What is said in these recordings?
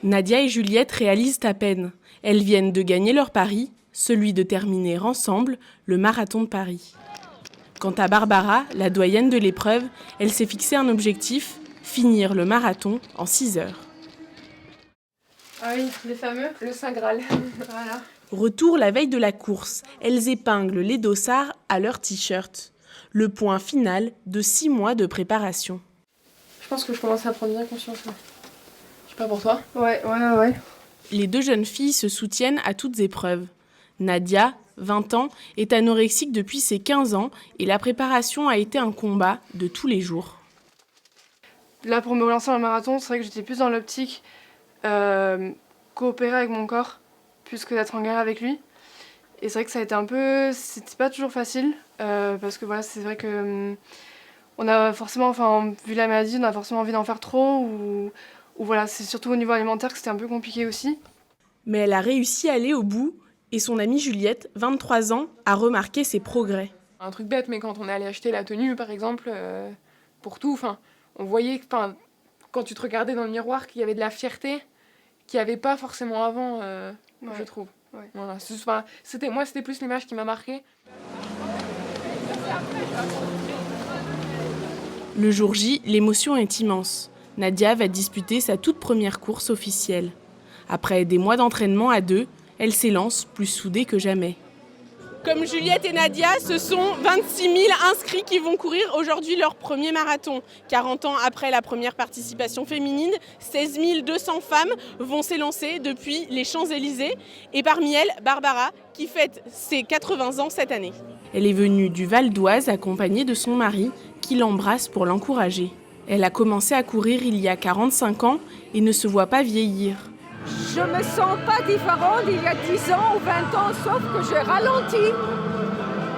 Nadia et Juliette réalisent à peine. Elles viennent de gagner leur pari, celui de terminer ensemble le marathon de Paris. Quant à Barbara, la doyenne de l'épreuve, elle s'est fixé un objectif, finir le marathon en 6 heures. Ah oui, les fameux, le Saint Graal. Voilà. Retour la veille de la course, elles épinglent les dossards à leur t-shirt. Le point final de 6 mois de préparation. Je pense que je commence à prendre bien conscience là. Je sais pas pour toi. Ouais. Les deux jeunes filles se soutiennent à toutes épreuves. Nadia, 20 ans, est anorexique depuis ses 15 ans et la préparation a été un combat de tous les jours. Là, pour me lancer dans le marathon, c'est vrai que j'étais plus dans l'optique coopérer avec mon corps, plus que d'être en guerre avec lui. Et c'est vrai que ça a été c'était pas toujours facile, parce que voilà, c'est vrai que on a forcément, vu la maladie, on a forcément envie d'en faire trop, ou voilà, c'est surtout au niveau alimentaire que c'était un peu compliqué aussi. Mais elle a réussi à aller au bout et son amie Juliette, 23 ans, a remarqué ses progrès. Un truc bête, mais quand on est allé acheter la tenue, par exemple, pour tout, on voyait, quand tu te regardais dans le miroir, qu'il y avait de la fierté qu'il n'y avait pas forcément avant, je trouve. Ouais. Voilà. C'était plus l'image qui m'a marquée. Le jour J, l'émotion est immense. Nadia va disputer sa toute première course officielle. Après des mois d'entraînement à deux, elle s'élance plus soudée que jamais. Comme Juliette et Nadia, ce sont 26 000 inscrits qui vont courir aujourd'hui leur premier marathon. 40 ans après la première participation féminine, 16 200 femmes vont s'élancer depuis les Champs-Élysées. Et parmi elles, Barbara, qui fête ses 80 ans cette année. Elle est venue du Val d'Oise accompagnée de son mari, qui l'embrasse pour l'encourager. Elle a commencé à courir il y a 45 ans et ne se voit pas vieillir. Je me sens pas différente d'il y a 10 ans ou 20 ans, sauf que j'ai ralenti.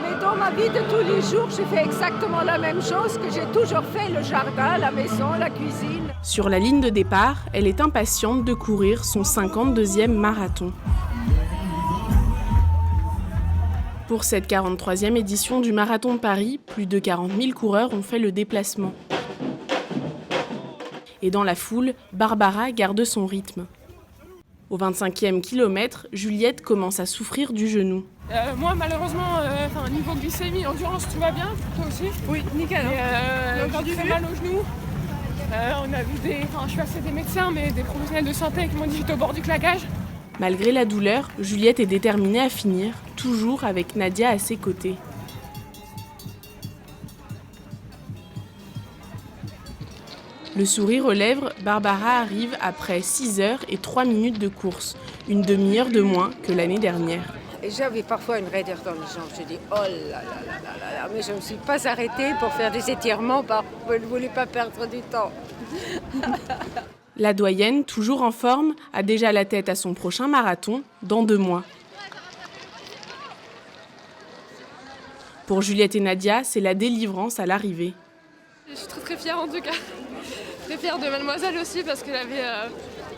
Mais dans ma vie de tous les jours, j'ai fait exactement la même chose que j'ai toujours fait, le jardin, la maison, la cuisine. Sur la ligne de départ, elle est impatiente de courir son 52e marathon. Pour cette 43e édition du Marathon de Paris, plus de 40 000 coureurs ont fait le déplacement. Et dans la foule, Barbara garde son rythme. Au 25e kilomètre, Juliette commence à souffrir du genou. Moi, malheureusement, niveau glycémie, endurance, tout va bien. Toi aussi ? Oui, nickel. J'ai très mal au genou. On a vu je suis passée des médecins, mais des professionnels de santé qui m'ont dit que j'étais au bord du claquage. Malgré la douleur, Juliette est déterminée à finir, toujours avec Nadia à ses côtés. Le sourire aux lèvres, Barbara arrive après 6 heures et 3 minutes de course, une demi-heure de moins que l'année dernière. Et j'avais parfois une raideur dans les jambes. Je dis, oh là là là là là, mais je ne me suis pas arrêtée pour faire des étirements, je ne voulais pas perdre du temps. La doyenne, toujours en forme, a déjà la tête à son prochain marathon, dans 2 mois. Pour Juliette et Nadia, c'est la délivrance à l'arrivée. Je suis très très fière en tout cas. Très fière de mademoiselle aussi parce qu'elle avait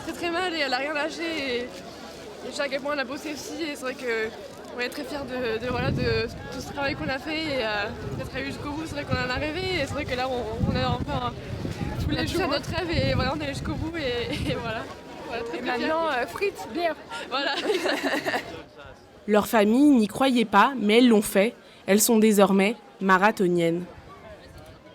très très mal et elle a rien lâché. Et je sais à quel point elle a bossé aussi et c'est vrai qu'on est très fiers de tout ce travail qu'on a fait et d'être allé jusqu'au bout. C'est vrai qu'on en est arrivé et c'est vrai que là on a enfin tous les jours notre rêve et voilà, on est allé jusqu'au bout et voilà. Très, et maintenant, frites, bière. Voilà. Leur famille n'y croyait pas, mais elles l'ont fait. Elles sont désormais marathoniennes.